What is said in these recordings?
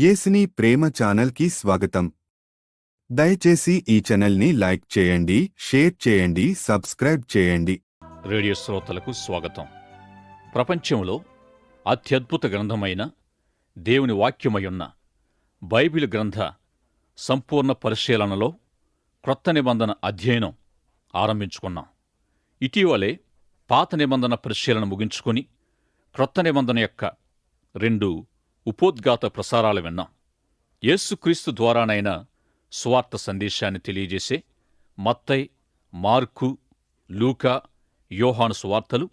యేసుని ప్రేమ ఛానల్కి స్వాగతం. దయచేసి ఈ ఛానల్ని లైక్ చేయండి, షేర్ చేయండి, సబ్స్క్రైబ్ చేయండి. రేడియో శ్రోతలకు స్వాగతం. ప్రపంచంలో అత్యద్భుత గ్రంథమైన దేవుని వాక్యమయున్న బైబిల్ గ్రంథ సంపూర్ణ పరిశీలనలో క్రొత్త నిబంధన అధ్యయనం ఆరంభించుకున్నాం. ఇటీవలే పాత నిబంధన పరిశీలన ముగించుకొని క్రొత్త నిబంధన యొక్క 2 ఉపోద్ఘాత ప్రసారాలు విన్నాం. యేసుక్రీస్తు ద్వారానైనా సువార్త సందేశాన్ని తెలియజేసే మత్తయి, మార్కు, లూకా, యోహాను సువార్తలు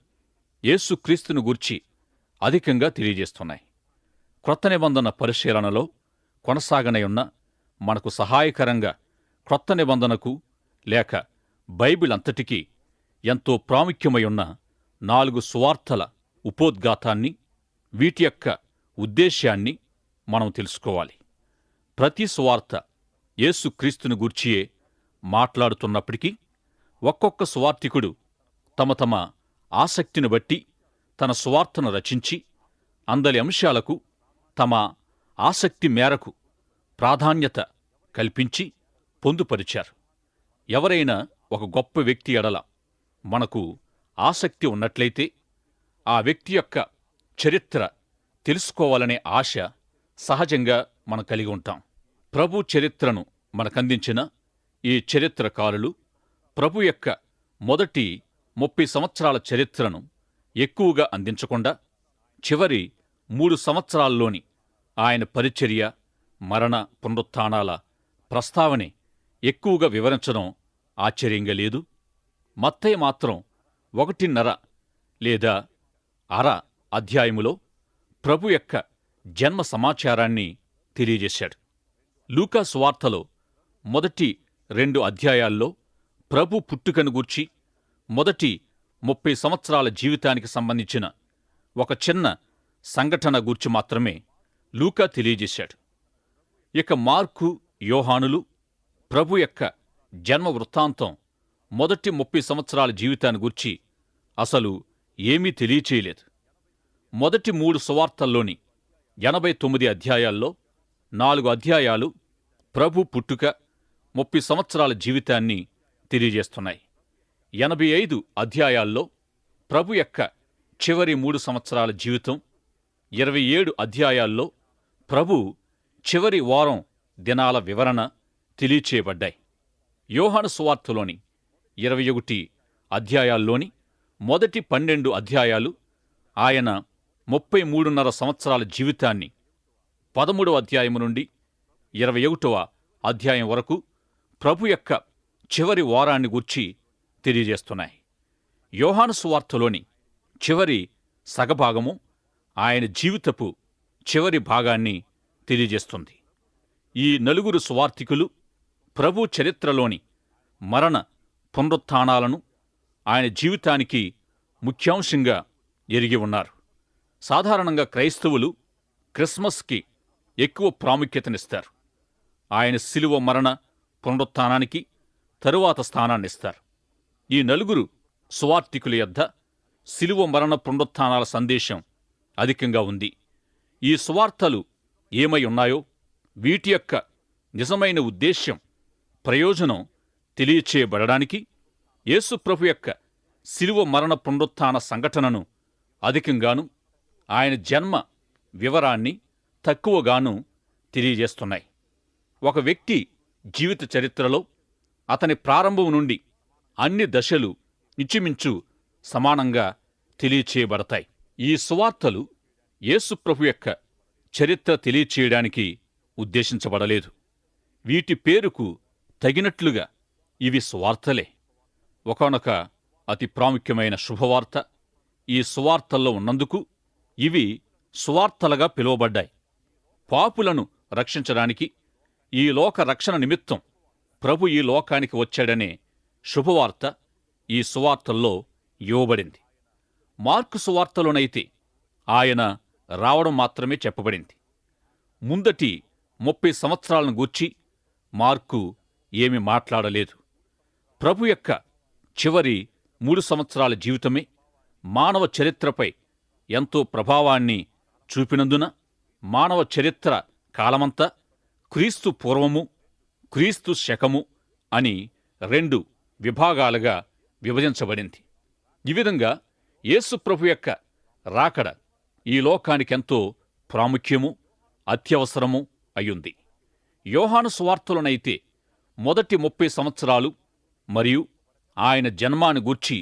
యేసుక్రీస్తును గూర్చి అధికంగా తెలియజేస్తున్నాయి. క్రొత్త నిబంధన పరిశీలనలో కొనసాగనయున్న మనకు సహాయకరంగా క్రొత్త నిబంధనకు లేక బైబిల్ అంతటికీ ఎంతో ప్రాముఖ్యమయున్న 4 సువార్తల ఉపోద్ఘాతాన్ని, వీటి యొక్క ఉద్దేశ్యాన్ని మనం తెలుసుకోవాలి. ప్రతి సువార్త యేసుక్రీస్తును గూర్చియే మాట్లాడుతున్నప్పటికీ ఒక్కొక్క సువార్తికుడు తమ తమ ఆసక్తిని బట్టి తన సువార్తను రచించి అందలి అంశాలకు తమ ఆసక్తి మేరకు ప్రాధాన్యత కల్పించి పొందుపరిచారు. ఎవరైనా ఒక గొప్ప వ్యక్తి ఎడల మనకు ఆసక్తి ఉన్నట్లయితే ఆ వ్యక్తి యొక్క చరిత్ర తెలుసుకోవాలనే ఆశ సహజంగా మనం కలిగి ఉంటాం. ప్రభు చరిత్రను మనకందించిన ఈ చరిత్రకారులు ప్రభు యొక్క మొదటి 30 సంవత్సరాల చరిత్రను ఎక్కువగా అందించకుండా చివరి 3 సంవత్సరాల్లోని ఆయన పరిచర్య, మరణ, పునరుత్థానాల ప్రస్తావనే ఎక్కువగా వివరించడం ఆశ్చర్యంగా లేదు. మత్తయి మాత్రం 1.5 లేదా అర అధ్యాయములో ప్రభు యొక్క జన్మ సమాచారాన్ని తెలియజేశాడు. లూకా సువార్తలో మొదటి 2 అధ్యాయాల్లో ప్రభు పుట్టుకను గూర్చి మొదటి 30 సంవత్సరాల జీవితానికి సంబంధించిన ఒక చిన్న సంఘటన గూర్చి మాత్రమే లూకా తెలియజేశాడు. ఇక మార్కు, యోహానులు ప్రభు యొక్క జన్మ వృత్తాంతం మొదటి 30 సంవత్సరాల జీవితాన్ని గూర్చి అసలు ఏమీ తెలియచేయలేదు. మొదటి 3 సువార్తల్లోని 89 అధ్యాయాల్లో 4 అధ్యాయాలు ప్రభు పుట్టుక, 30 సంవత్సరాల జీవితాన్ని తెలియజేస్తున్నాయి. 85 అధ్యాయాల్లో ప్రభు యొక్క చివరి 3 సంవత్సరాల జీవితం, 27 అధ్యాయాల్లో ప్రభు చివరి వారం దినాల వివరణ తెలియచేయబడ్డాయి. యోహాను సువార్తలోని 21 అధ్యాయాల్లోని మొదటి 12 అధ్యాయాలు ఆయన 33.5 సంవత్సరాల జీవితాన్ని 13వ అధ్యాయం నుండి 21వ అధ్యాయం వరకు ప్రభు యొక్క చివరి వారాన్ని గూర్చి తెలియజేస్తున్నాయి. యోహాను సువార్తలోని చివరి సగభాగము ఆయన జీవితపు చివరి భాగాన్ని తెలియజేస్తుంది. ఈ 4 సువార్తికులు ప్రభు చరిత్రలోని మరణ, పునరుత్థానాలను ఆయన జీవితానికి ముఖ్యాంశంగా ఎరిగి ఉన్నారు. సాధారణంగా క్రైస్తవులు క్రిస్మస్కి ఎక్కువ ప్రాముఖ్యతనిస్తారు. ఆయన శిలువ మరణ, పునరుత్థానానికి తరువాత స్థానాన్నిస్తారు. ఈ 4 సువార్తికుల యొద్ద శిలువ మరణ, పునరుత్థానాల సందేశం అధికంగా ఉంది. ఈ సువార్తలు ఏమై ఉన్నాయో, వీటి యొక్క నిజమైన ఉద్దేశ్యం, ప్రయోజనం తెలియచేయబడడానికి యేసుప్రభు యొక్క శిలువ మరణ, పునరుత్థాన సంఘటనను అధికంగాను ఆయన జన్మ వివరాన్ని తక్కువగాను తెలియజేస్తున్నాయి. ఒక వ్యక్తి జీవిత చరిత్రలో అతని ప్రారంభం నుండి అన్ని దశలు ఇంచుమించు సమానంగా తెలియచేయబడతాయి. ఈ సువార్తలు యేసుప్రభు యొక్క చరిత్ర తెలియచేయడానికి ఉద్దేశించబడలేదు. వీటి పేరుకు తగినట్లుగా ఇవి సువార్తలే. ఒకానొక అతి ప్రాముఖ్యమైన శుభవార్త ఈ సువార్తల్లో ఉన్నందుకు ఇవి సువార్తలుగా పిలువబడ్డాయి. పాపులను రక్షించడానికి, ఈ లోక రక్షణ నిమిత్తం ప్రభు ఈ లోకానికి వచ్చాడనే శుభవార్త ఈ సువార్తల్లో ఇవ్వబడింది. మార్కు సువార్తలోనైతే ఆయన రావడం మాత్రమే చెప్పబడింది. ముందటి 30 సంవత్సరాలను గూర్చి మార్కు ఏమి మాట్లాడలేదు. ప్రభు యొక్క చివరి 3 సంవత్సరాల జీవితమే మానవ చరిత్రపై ఎంతో ప్రభావాన్ని చూపినందున మానవ చరిత్ర కాలమంతా క్రీస్తు పూర్వము, క్రీస్తు శకము అని 2 విభాగాలుగా విభజించబడింది. ఈ విధంగా యేసు ప్రభు యొక్క రాకడ ఈ లోకానికెంతో ప్రాముఖ్యము, అత్యవసరము అయ్యుంది. యోహాను సువార్తలోనైతే మొదటి 30 సంవత్సరాలు మరియు ఆయన జన్మాన్ని గూర్చి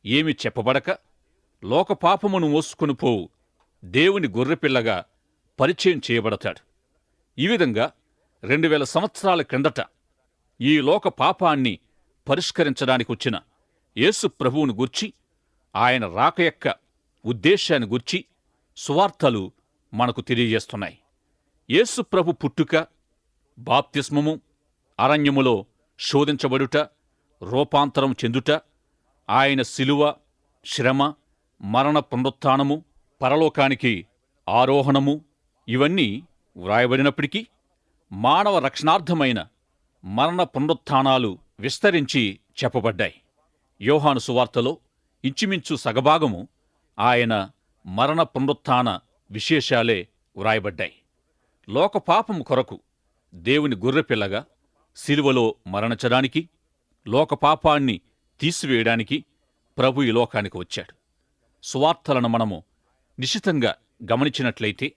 ఏమి చెప్పబడక, లోకపాపమును మోసుకొని పోవు దేవుని గొర్రెపిల్లగా పరిచయం చేయబడతాడు. ఈ విధంగా 2000 సంవత్సరాల క్రిందట ఈ లోక పాపాన్ని పరిష్కరించడానికి వచ్చిన యేసు ప్రభువును గూర్చి, ఆయన రాక యొక్క ఉద్దేశాన్ని గూర్చి సువార్తలు మనకు తెలియజేస్తున్నాయి. యేసు ప్రభు పుట్టుక, బాప్తిస్మము, అరణ్యములో శోధించబడుట, రూపాంతరం చెందుట, ఆయన శిలువ, శ్రమ, మరణ పునరుత్థానము, పరలోకానికి ఆరోహణము ఇవన్నీ వ్రాయబడినప్పటికీ మానవ రక్షణార్థమైన మరణ పునరుత్థానాలు విస్తరించి చెప్పబడ్డాయి. యోహాను సువార్తలో ఇంచుమించు సగభాగము ఆయన మరణ పునరుత్థాన విశేషాలే వ్రాయబడ్డాయి. లోకపాపము కొరకు దేవుని గొర్రెపిల్లగా శిలువలో మరణించడానికి, లోకపాపాన్ని తీసివేయడానికి ప్రభు ఈ లోకానికి వచ్చాడు. సువార్తలను మనము నిశితంగా గమనించినట్లయితే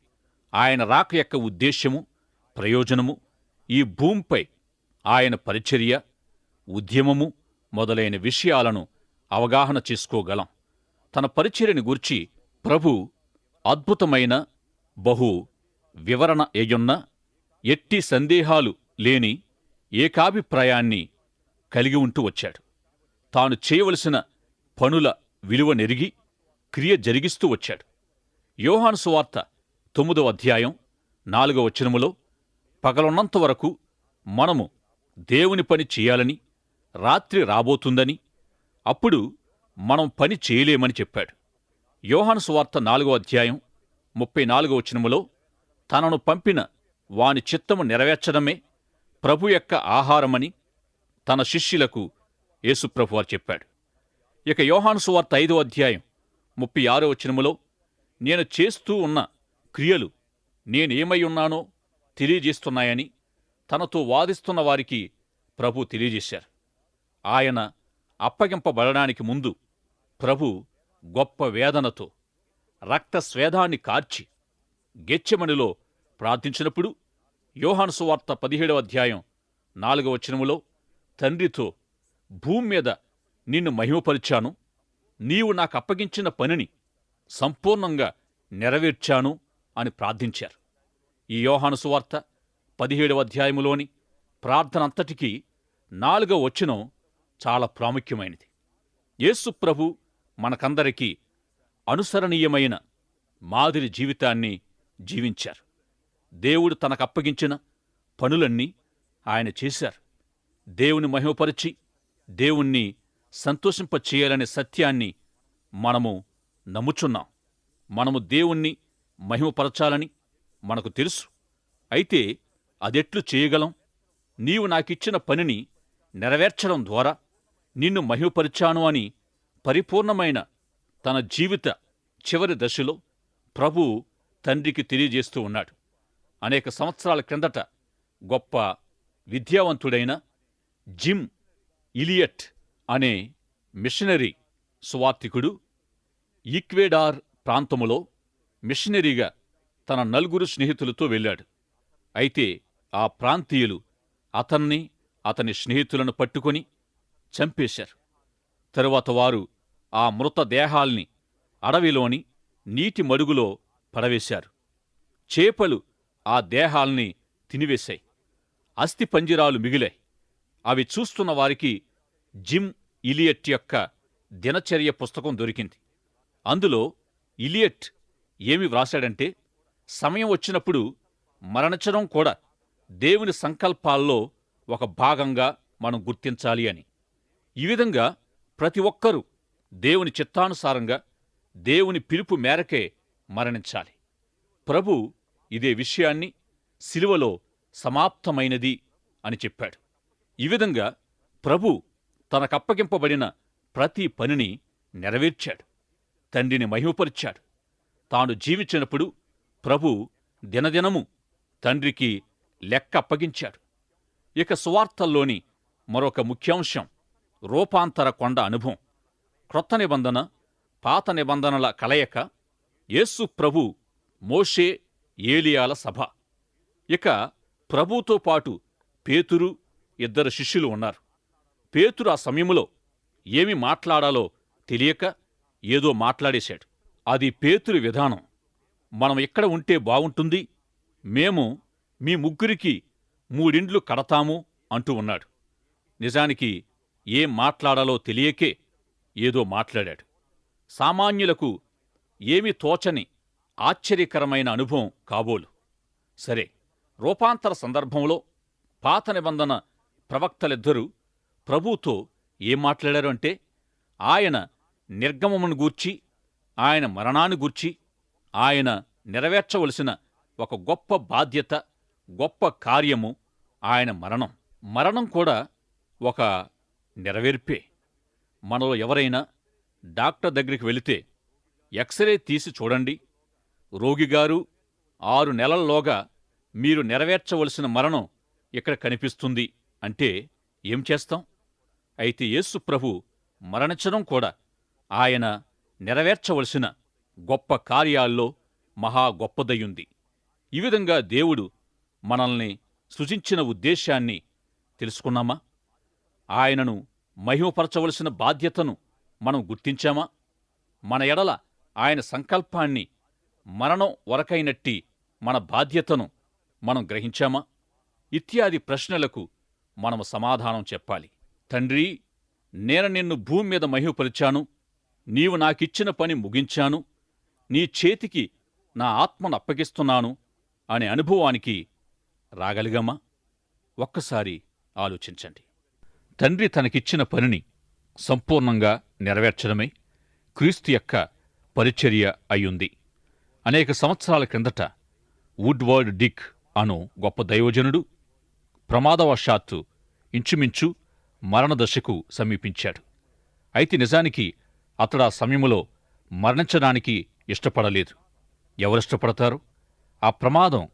ఆయన రాక యొక్క ఉద్దేశ్యము, ప్రయోజనము, ఈ భూమిపై ఆయన పరిచర్య, ఉద్యమము మొదలైన విషయాలను అవగాహన చేసుకోగలం. తన పరిచర్యని గూర్చి ప్రభు అద్భుతమైన బహు వివరణ అయ్యున్న, ఎట్టి సందేహాలు లేని ఏకాభిప్రాయాన్ని కలిగి ఉంటూ వచ్చాడు. తాను చేయవలసిన పనుల విలువ నెరిగి క్రియ జరిగిస్తూ వచ్చాడు. యోహాను సువార్త 9వ అధ్యాయం 4వ వచనములో పగలున్నంత వరకు మనము దేవుని పని చేయాలని, రాత్రి రాబోతుందని, అప్పుడు మనం పని చేయలేమని చెప్పాడు. యోహాను సువార్త 4వ అధ్యాయం 34వ వచనములో తనను పంపిన వాని చిత్తము నెరవేర్చడమే ప్రభు యొక్క ఆహారమని తన శిష్యులకు యేసుప్రభువారు చెప్పాడు. ఇక యోహాను సువార్త 5వ అధ్యాయం 36వ వచనములో నేను చేస్తూ ఉన్న క్రియలు నేనేమై ఉన్నానో తెలియజేస్తున్నాయని తనతో వాదిస్తున్న వారికి ప్రభు తెలియజేశారు. ఆయన అప్పగింపబడడానికి ముందు ప్రభు గొప్ప వేదనతో రక్తస్వేదాన్ని కార్చి గెత్సెమనిలో ప్రార్థించినప్పుడు యోహాను సువార్త 17వ అధ్యాయం 4వ వచనములో తండ్రితో, భూమి మీద నిన్ను మహిమపరిచాను, నీవు నాకప్పగించిన పనిని సంపూర్ణంగా నెరవేర్చాను అని ప్రార్థించారు. ఈ యోహాను సువార్త 17వ అధ్యాయములోని ప్రార్థనంతటికీ 4వ వచనం చాలా ప్రాముఖ్యమైనది. యేసు ప్రభు మనకందరికీ అనుసరణీయమైన మాదిరి జీవితాన్ని జీవించారు. దేవుడు తనకప్పగించిన పనులన్నీ ఆయన చేశారు. దేవుని మహిమపరిచి దేవుణ్ణి సంతోషింపచేయాలనే సత్యాన్ని మనము నమ్ముచున్నాం. మనము దేవుణ్ణి మహిమపరచాలని మనకు తెలుసు. అయితే అదెట్లు చేయగలం? నీవు నాకిచ్చిన పనిని నెరవేర్చడం ద్వారా నిన్ను మహిమపరిచాను అని పరిపూర్ణమైన తన జీవిత చివరి దశలో ప్రభువు తండ్రికి తెలియజేస్తూ ఉన్నాడు. అనేక సంవత్సరాల క్రిందట గొప్ప విద్యావంతుడైన జిమ్ ఇలియట్ అనే మిషనరీ సువార్తికుడు ఈక్వెడార్ ప్రాంతములో మిషనరీగా తన 4 స్నేహితులతో వెళ్ళాడు. అయితే ఆ ప్రాంతీయులు అతన్ని, అతని స్నేహితులను పట్టుకొని చంపేశారు. తరువాత వారు ఆ మృతదేహాల్ని అడవిలోని నీటి మడుగులో పడవేశారు. చేపలు ఆ దేహాల్ని తినివేశాయి. అస్థిపంజరాలు మిగిలాయి. అవి చూస్తున్న వారికి జిమ్ ఇలియట్ యొక్క దినచర్య పుస్తకం దొరికింది. అందులో ఇలియట్ ఏమి వ్రాశాడంటే, సమయం వచ్చినప్పుడు మరణించడం కూడా దేవుని సంకల్పాల్లో ఒక భాగంగా మనం గుర్తించాలి అని. ఈ విధంగా ప్రతి ఒక్కరూ దేవుని చిత్తానుసారంగా దేవుని పిలుపు మేరకే మరణించాలి. ప్రభు ఇదే విషయాన్ని శిలువలో సమాప్తమైనది అని చెప్పాడు. ఈ విధంగా ప్రభు తనకప్పగింపబడిన ప్రతి పనిని నెరవేర్చాడు. తండ్రిని మహిమపరిచాడు. తాను జీవించినప్పుడు ప్రభు దినదినము తండ్రికి లెక్క అప్పగించాడు. ఇక సువార్తల్లోని మరొక ముఖ్యాంశం రూపాంతర కొండ అనుభవం. క్రొత్త నిబంధన, పాత నిబంధనల కలయిక, యేసు ప్రభు, మోషే, ఏలియాల సభ. ఇక ప్రభుతో పాటు పేతురు, 2 శిష్యులు ఉన్నారు. పేతురు ఆ సమయంలో ఏమి మాట్లాడాలో తెలియక ఏదో మాట్లాడేశాడు. అది పేతురు విధానం. మనం ఇక్కడ ఉంటే బావుంటుంది, మేము మీ ముగ్గురికి 3 ఇండ్లు కడతాము అంటూ ఉన్నాడు. నిజానికి ఏం మాట్లాడాలో తెలియకే ఏదో మాట్లాడాడు. సామాన్యులకు ఏమీ తోచని ఆశ్చర్యకరమైన అనుభవం కాబోలు. సరే, రూపాంతర సందర్భంలో పాత నిబంధన ప్రవక్తలిద్దరూ ప్రభువుతో ఏం మాట్లాడారు అంటే, ఆయన నిర్గమమును గూర్చి, ఆయన మరణాన్ని గూర్చి, ఆయన నెరవేర్చవలసిన ఒక గొప్ప బాధ్యత, గొప్ప కార్యము ఆయన మరణం. మరణం కూడా ఒక నెరవేర్పే. మనలో ఎవరైనా డాక్టర్ దగ్గరికి వెళితే ఎక్స్రే తీసి చూడండి, రోగిగారు 6 నెలల్లోగా మీరు నెరవేర్చవలసిన మరణం ఇక్కడ కనిపిస్తుంది అంటే ఏం చేస్తాం? అయితే యేసు ప్రభు మరణించడం కూడా ఆయన నెరవేర్చవలసిన గొప్ప కార్యాల్లో మహా గొప్పదయ్యుంది. ఈ విధంగా దేవుడు మనల్ని సృజించిన ఉద్దేశాన్ని తెలుసుకున్నామా? ఆయనను మహిమపరచవలసిన బాధ్యతను మనం గుర్తించామా? మన ఎడల ఆయన సంకల్పాన్ని, మరణం వరకైనట్టి మన బాధ్యతను మనం గ్రహించామా? ఇత్యాది ప్రశ్నలకు మనము సమాధానం చెప్పాలి. తండ్రి, నేను నిన్ను భూమి మీద మహిమపరిచాను, నీవు నాకిచ్చిన పని ముగించాను, నీ చేతికి నా ఆత్మను అప్పగిస్తున్నాను అనే అనుభవానికి రాగలిగామా? ఒక్కసారి ఆలోచించండి. తండ్రి తనకిచ్చిన పనిని సంపూర్ణంగా నెరవేర్చడమే క్రీస్తు యొక్క పరిచర్య అయ్యుంది. అనేక సంవత్సరాల క్రిందట వుడ్వర్డ్ డిక్ అను గొప్ప దైవజనుడు ప్రమాదవశాత్తు ఇంచుమించు మరణదశకు సమీపించాడు. అయితే నిజానికి అతడు ఆ సమయంలో మరణించడానికి ఇష్టపడలేదు. ఎవరిష్టపడతారు? ఆ ప్రమాదం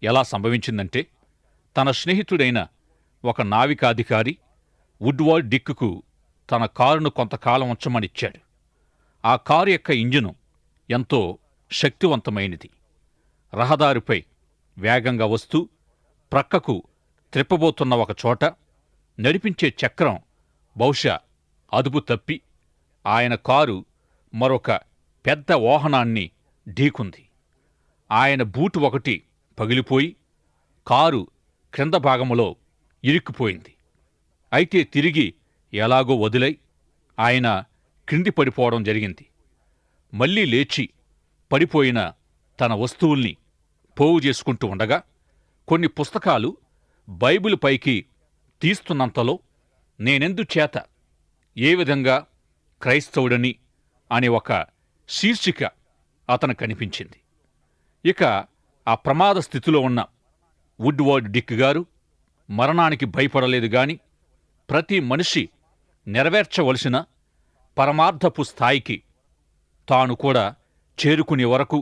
ఎలా సంభవించిందంటే, తన స్నేహితుడైన ఒక నావికాధికారి వుడ్వర్డ్ డిక్కుకు తన కారును కొంతకాలం ఉంచమనిచ్చాడు. ఆ కారు యొక్క ఇంజిను ఎంతో శక్తివంతమైనది. రహదారిపై వేగంగా వస్తూ ప్రక్కకు త్రిప్పబోతున్న ఒక చోట నడిపించే చక్రం బహుశా అదుపు తప్పి ఆయన కారు మరొక పెద్ద వాహనాన్ని ఢీకుంది. ఆయన బూటు ఒకటి పగిలిపోయి కారు క్రింద భాగములో ఇరుక్కుపోయింది. అయితే తిరిగి ఎలాగో వదిలై ఆయన క్రింది పడిపోవడం జరిగింది. మళ్లీ లేచి పడిపోయిన తన వస్తువుల్ని పోగు చేసుకుంటూ ఉండగా కొన్ని పుస్తకాలు బైబిల్ పైకి తీస్తున్నంతలో నేనెందుచేత ఏ విధంగా క్రైస్తవుడని అనే ఒక శీర్షిక అతను కనిపించింది. ఇక ఆ ప్రమాద స్థితిలో ఉన్న వుడ్వర్డ్ డిక్ గారు మరణానికి భయపడలేదు గాని ప్రతి మనిషి నెరవేర్చవలసిన పరమార్థపు స్థాయికి తాను కూడా చేరుకునే వరకు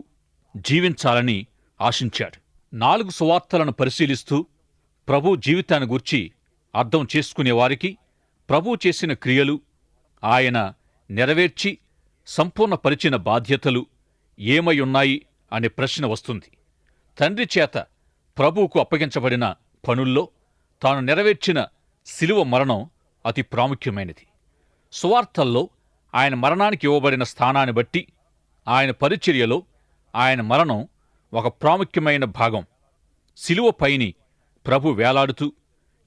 జీవించాలని ఆశించాడు. 4 సువార్తలను పరిశీలిస్తూ ప్రభు జీవితాన్ని గూర్చి అర్థం చేసుకునేవారికి ప్రభు చేసిన క్రియలు, ఆయన నెరవేర్చి సంపూర్ణపరిచిన బాధ్యతలు ఏమై ఉన్నాయి అనే ప్రశ్న వస్తుంది. తండ్రి చేత ప్రభువుకు అప్పగించబడిన పనుల్లో తాను నెరవేర్చిన శిలువ మరణం అతి ప్రాముఖ్యమైనది. సువార్తల్లో ఆయన మరణానికి ఇవ్వబడిన స్థానాన్ని బట్టి ఆయన పరిచర్యలో ఆయన మరణం ఒక ప్రాముఖ్యమైన భాగం. శిలువ పైని ప్రభు వేలాడుతూ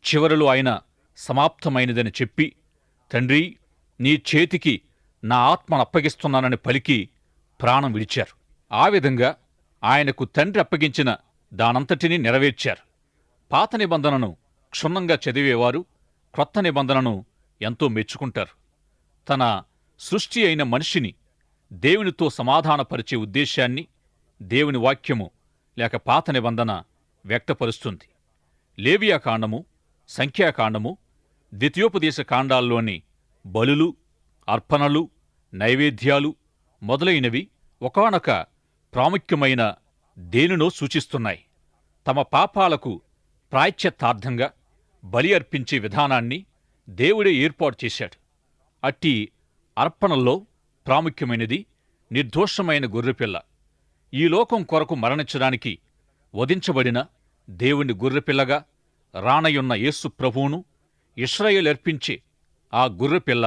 చివరిలో ఆయన సమాప్తమైనదని చెప్పి, తండ్రి, నీ చేతికి నా ఆత్మను అప్పగిస్తున్నానని పలికి ప్రాణం విడిచారు. ఆ విధంగా ఆయనకు తండ్రి అప్పగించిన దానంతటినీ నెరవేర్చారు. పాత నిబంధనను క్షుణ్ణంగా చదివేవారు క్రొత్త నిబంధనను ఎంతో మెచ్చుకుంటారు. తన సృష్టి అయిన మనిషిని దేవునితో సమాధానపరిచే ఉద్దేశాన్ని దేవుని వాక్యము లేక పాత నిబంధన వ్యక్తపరుస్తుంది. లేవియాకాండము, సంఖ్యాకాండము, ద్వితీయోపదేశ కాండాల్లోని బలులు, అర్పణలు, నైవేద్యాలు మొదలైనవి ఒకానొక ప్రాముఖ్యమైన దేనినో సూచిస్తున్నాయి. తమ పాపాలకు ప్రాయశ్చిత్తార్థంగా బలి అర్పించే విధానాన్ని దేవుడే ఏర్పాటు చేశాడు. అట్టి అర్పణల్లో ప్రాముఖ్యమైనది నిర్దోషమైన గొర్రెపిల్ల. ఈ లోకం కొరకు మరణించడానికి వధించబడిన దేవుని గొర్రెపిల్లగా రానయున్న యేసు ప్రభువును ఇశ్రాయేలు అర్పించే ఆ గొర్రెపిల్ల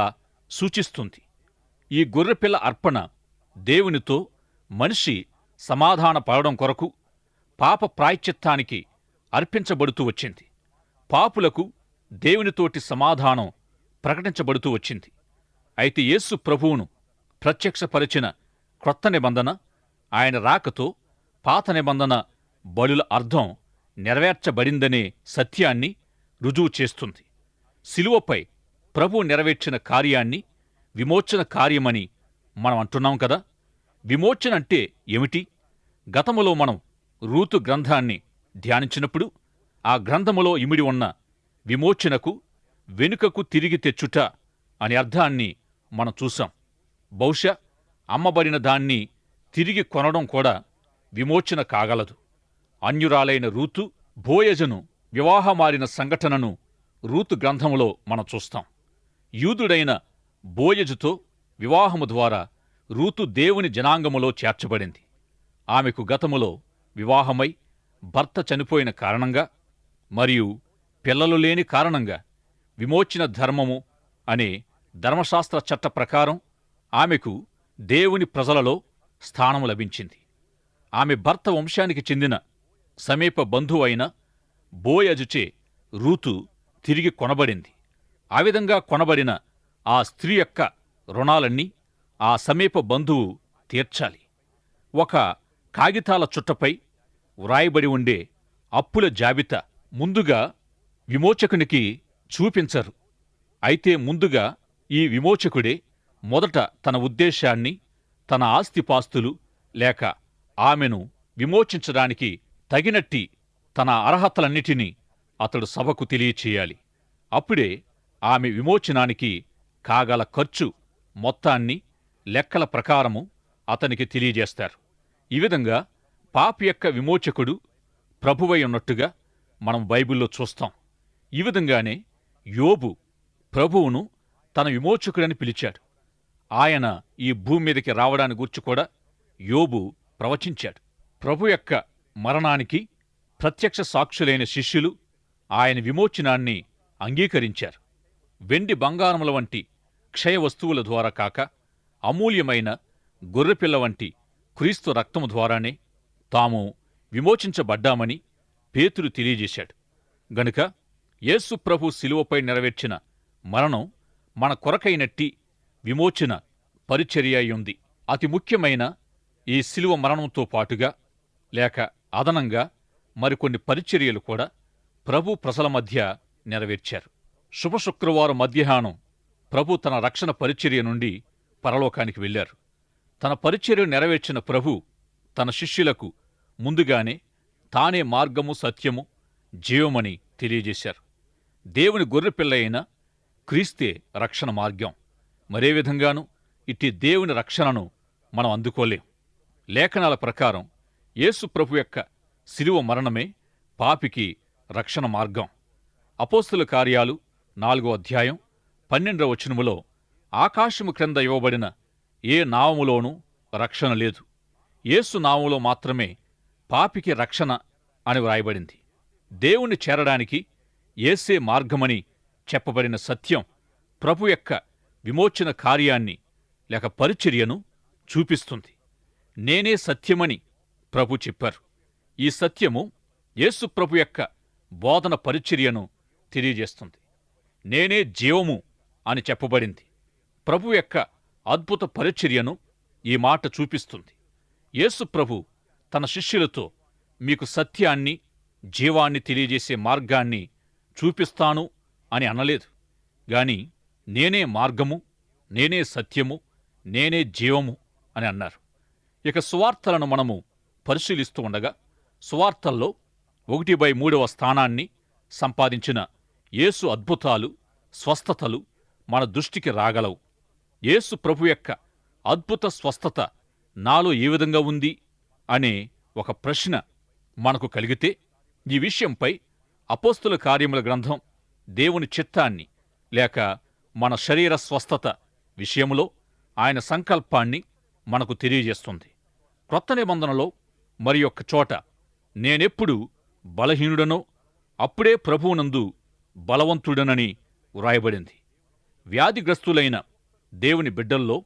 సూచిస్తుంది. ఈ గొర్రెపిల్ల అర్పణ దేవునితో మనిషి సమాధాన పడడం కొరకు పాప ప్రాయశ్చిత్తానికి అర్పించబడుతూ వచ్చింది. పాపులకు దేవునితోటి సమాధానం ప్రకటించబడుతూ వచ్చింది. అయితే యేసు ప్రభువును ప్రత్యక్షపరిచిన క్రొత్త నిబంధన ఆయన రాకతో పాత నిబంధన బలుల అర్థం నెరవేర్చబడిందనే సత్యాన్ని రుజువు చేస్తుంది. శిలువపై ప్రభువు నెరవేర్చిన కార్యాన్ని విమోచన కార్యమని మనం అంటున్నాం కదా. విమోచన అంటే ఏమిటి? గతములో మనం రూతు గ్రంథాన్ని ధ్యానించినప్పుడు ఆ గ్రంథములో ఇమిడి ఉన్న విమోచనకు వెనుకకు తిరిగి తెచ్చుట అనే అర్థాన్ని మనం చూశాం. బహుశా అమ్మబడిన దాన్ని తిరిగి కొనడం కూడా విమోచన కాగలదు. అన్యురాలైన రూతు బోయజను వివాహమారిన సంఘటనను రూతు గ్రంథములో మనం చూస్తాం. యూదుడైన బోయజుతో వివాహము ద్వారా రూతు దేవుని జనాంగములో చేర్చబడింది. ఆమెకు గతములో వివాహమై భర్త చనిపోయిన కారణంగా మరియు పిల్లలు లేని కారణంగా విమోచన ధర్మము అనే ధర్మశాస్త్ర చట్ట ప్రకారం ఆమెకు దేవుని ప్రజలలో స్థానము లభించింది. ఆమె భర్త వంశానికి చెందిన సమీప బంధువు అయిన బోయజుచే రూతు తిరిగి కొనబడింది. ఆ విధంగా కొనబడిన ఆ స్త్రీ యొక్క రుణాలన్నీ ఆ సమీప బంధువు తీర్చాలి. ఒక కాగితాల చుట్టపై వ్రాయబడి ఉండే అప్పుల జాబితా ముందుగా విమోచకునికి చూపించరు. అయితే ముందుగా ఈ విమోచకుడే మొదట తన ఉద్దేశాన్ని, తన ఆస్తిపాస్తులు లేక ఆమెను విమోచించడానికి తగినట్టి తన అర్హతలన్నిటినీ అతడు సభకు తెలియచేయాలి. అప్పుడే ఆమె విమోచనానికి కాగల ఖర్చు మొత్తాన్ని లెక్కల ప్రకారము అతనికి తెలియజేస్తారు. ఈ విధంగా పాపి యొక్క విమోచకుడు ప్రభువై ఉన్నట్టుగా మనం బైబిల్లో చూస్తాం. ఈ విధంగానే యోబు ప్రభువును తన విమోచకుడని పిలిచాడు. ఆయన ఈ భూమి మీదకి రావడాన్ని గూర్చి కూడా యోబు ప్రవచించాడు. ప్రభు యొక్క మరణానికి ప్రత్యక్ష సాక్షులైన శిష్యులు ఆయన విమోచనాన్ని అంగీకరించారు. వెండి బంగారముల వంటి క్షయ వస్తువుల ద్వారా కాక అమూల్యమైన గొర్రెపిల్ల వంటి క్రీస్తు రక్తము ద్వారానే తాము విమోచించబడ్డామని పేతురు తెలియజేశాడు. గనుక యేసు ప్రభు శిలువపై నెరవేర్చిన మరణం మన కొరకైనట్టి విమోచన పరిచర్య అయ్యుంది. అతి ముఖ్యమైన ఈ శిలువ మరణంతో పాటుగా లేక అదనంగా మరికొన్ని పరిచర్యలు కూడా ప్రభు ప్రజల మధ్య నెరవేర్చారు. శుభశుక్రవారం మధ్యాహ్నం ప్రభు తన రక్షణ పరిచర్య నుండి పరలోకానికి వెళ్లారు. తన పరిచర్యను నెరవేర్చిన ప్రభు తన శిష్యులకు ముందుగానే తానే మార్గము, సత్యము, జీవమని తెలియజేశారు. దేవుని గొర్రెపిల్ల అయిన క్రీస్తే రక్షణ మార్గం. మరే విధంగానూ ఇట్టి దేవుని రక్షణను మనం అందుకోలేం. లేఖనాల ప్రకారం యేసు ప్రభు యొక్క శిలువ మరణమే పాపికి రక్షణ మార్గం. అపోస్తలుల కార్యాలు 4వ అధ్యాయం 12వ వచనములో ఆకాశము క్రింద ఇవ్వబడిన ఏ నామములోనూ రక్షణ లేదు, యేసు నామములో మాత్రమే పాపికి రక్షణ అని వ్రాయబడింది. దేవుణ్ణి చేరడానికి యేసే మార్గమని చెప్పబడిన సత్యం ప్రభు యొక్క విమోచన కార్యాన్ని లేక పరిచర్యను చూపిస్తుంది. నేనే సత్యమని ప్రభు చెప్పారు. ఈ సత్యము యేసు ప్రభు యొక్క బోధన పరిచర్యను తెలియజేస్తుంది. నేనే జీవము అని చెప్పబడింది. ప్రభు యొక్క అద్భుత పరిచర్యను ఈ మాట చూపిస్తుంది. యేసు ప్రభు తన శిష్యులతో మీకు సత్యాన్ని, జీవాన్ని తెలియజేసే మార్గాన్ని చూపిస్తాను అని అనలేదు గాని నేనే మార్గము, నేనే సత్యము, నేనే జీవము అని అన్నారు. ఇక సువార్తలను మనము పరిశీలిస్తూ ఉండగా సువార్తల్లో 1/3 స్థానాన్ని సంపాదించిన యేసు అద్భుతాలు, స్వస్థతలు మన దృష్టికి రాగలవు. యేసు ప్రభు యొక్క అద్భుత స్వస్థత నాలో ఏ విధంగా ఉంది అనే ఒక ప్రశ్న మనకు కలిగితే ఈ విషయంపై అపోస్తుల కార్యముల గ్రంథం దేవుని చిత్తాన్ని లేక మన శరీర స్వస్థత విషయంలో ఆయన సంకల్పాన్ని మనకు తెలియజేస్తుంది. క్రొత్త నిబంధనలో మరి ఒక్క చోట నేనెప్పుడు బలహీనుడనో అప్పుడే ప్రభువునందు బలవంతుడనని వ్రాయబడింది. వ్యాధిగ్రస్తులైన దేవుని బిడ్డల్లో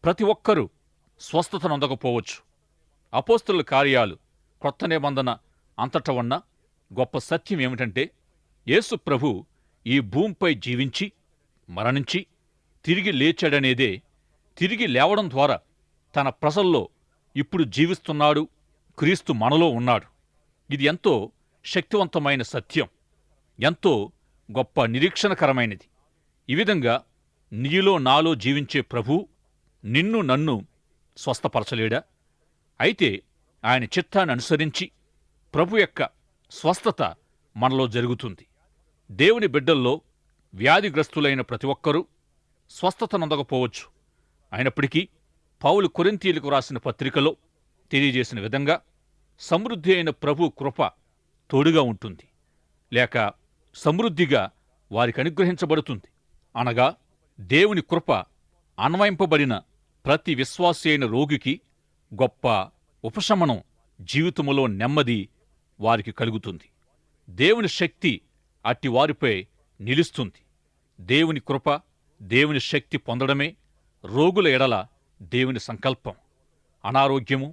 ప్రతి ఒక్కరూ స్వస్థత నొందకపోవచ్చు. అపోస్తుల కార్యాలు క్రొత్త నిబంధన అంతటా ఉన్న గొప్ప సత్యం ఏమిటంటే, యేసు ప్రభు ఈ భూమిపై జీవించి మరణించి తిరిగి లేచాడనేదే. తిరిగి లేవడం ద్వారా తన ప్రజల్లో ఇప్పుడు జీవిస్తున్నాడు, క్రీస్తు మనలో ఉన్నాడు. ఇది ఎంతో శక్తివంతమైన సత్యం, ఎంతో గొప్ప నిరీక్షణకరమైనది. ఈ విధంగా నీలో నాలో జీవించే ప్రభు నిన్ను నన్ను స్వస్థపరచలేడా? అయితే ఆయన చిత్తాన్ని అనుసరించి ప్రభు యొక్క స్వస్థత మనలో జరుగుతుంది. దేవుని బిడ్డల్లో వ్యాధిగ్రస్తులైన ప్రతి ఒక్కరూ స్వస్థత నొందకపోవచ్చు. అయినప్పటికీ పౌలు కొరింథీయులకు రాసిన పత్రికలో తెలియజేసిన విధంగా సమృద్ధి అయిన ప్రభు కృప తోడుగా ఉంటుంది, లేక సమృద్ధిగా వారికి అనుగ్రహించబడుతుంది. అనగా దేవుని కృప అన్వయింపబడిన ప్రతి విశ్వాసి అయిన రోగికి గొప్ప ఉపశమనం, జీవితములో నెమ్మది వారికి కలుగుతుంది. దేవుని శక్తి అట్టి వారిపై నిలుస్తుంది. దేవుని కృప, దేవుని శక్తి పొందడమే రోగుల ఎడల దేవుని సంకల్పం. అనారోగ్యము,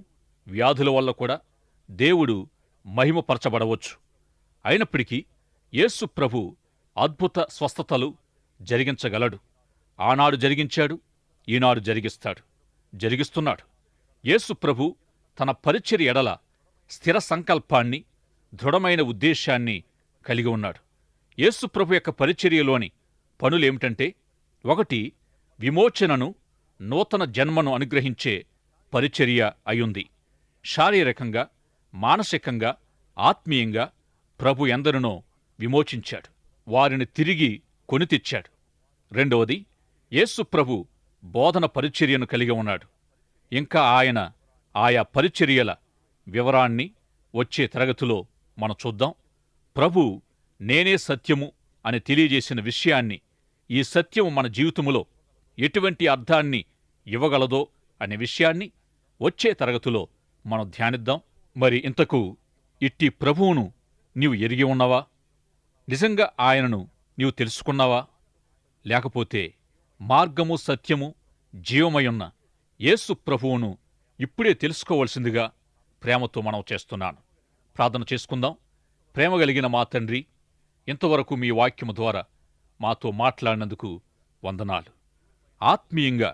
వ్యాధుల వల్ల కూడా దేవుడు మహిమపరచబడవచ్చు. అయినప్పటికీ యేసు ప్రభు అద్భుత స్వస్థతలు జరిగించగలడు. ఆనాడు జరిగించాడు, ఈనాడు జరిగిస్తున్నాడు. యేసు ప్రభు తన పరిచర్య ఎడల స్థిర సంకల్పాన్ని, దృఢమైన ఉద్దేశాన్ని కలిగి ఉన్నాడు. యేసు ప్రభు యొక్క పరిచర్యలోని పనులేమిటంటే, 1 విమోచనను, నూతన జన్మను అనుగ్రహించే పరిచర్య అయుంది. శారీరకంగా, మానసికంగా, ఆత్మీయంగా ప్రభు ఎందరినో విమోచించాడు, వారిని తిరిగి కొని తెచ్చాడు. 2వది, యేసు ప్రభు బోధన పరిచర్యను కలిగి ఉన్నాడు. ఇంకా ఆయన ఆయా పరిచర్యల వివరాన్ని వచ్చే తరగతిలో మనం చూద్దాం. ప్రభు నేనే సత్యము అని తెలియజేసిన విషయాన్ని, ఈ సత్యము మన జీవితములో ఎటువంటి అర్థాన్ని ఇవ్వగలదో అనే విషయాన్ని వచ్చే తరగతిలో మనం ధ్యానిద్దాం. మరి ఇంతకు ఇట్టి ప్రభువును నీవు ఎరిగి ఉన్నావా? నిజంగా ఆయనను నీవు తెలుసుకున్నావా? లేకపోతే మార్గము, సత్యము, జీవమయున్న యేసు ప్రభువును ఇప్పుడే తెలుసుకోవలసిందిగా ప్రేమతో మనం చేస్తున్నాను. ప్రార్థన చేసుకుందాం. ప్రేమ కలిగిన మా తండ్రి, ఇంతవరకు మీ వాక్యము ద్వారా మాతో మాట్లాడినందుకు వందనాలు. ఆత్మీయంగా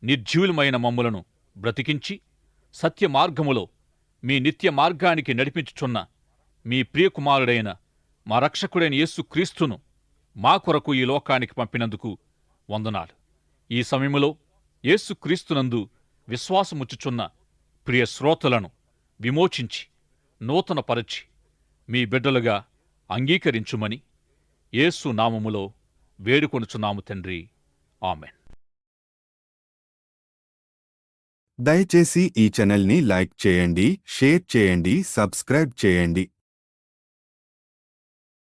నిర్జీవులమైన మమ్ములను బ్రతికించి సత్య మార్గములో మీ నిత్య మార్గానికి నడిపించుచున్న మీ ప్రియకుమారుడైన మా రక్షకుడైన యేసు క్రీస్తును మా కొరకు ఈ లోకానికి పంపినందుకు వందనాలు. ఈ సమయములో యేసు క్రీస్తునందు విశ్వాసముచ్చుచున్న ప్రియ శ్రోతలను విమోచించి నూతనపరచి మీ బిడ్డలుగా అంగీకరించుమని యేసు నామములో వేడుకొనుచున్నాము తండ్రి. ఆమెన్. దయచేసి ఈ ఛానల్ని లైక్ చేయండి, షేర్ చేయండి, సబ్స్క్రైబ్ చేయండి.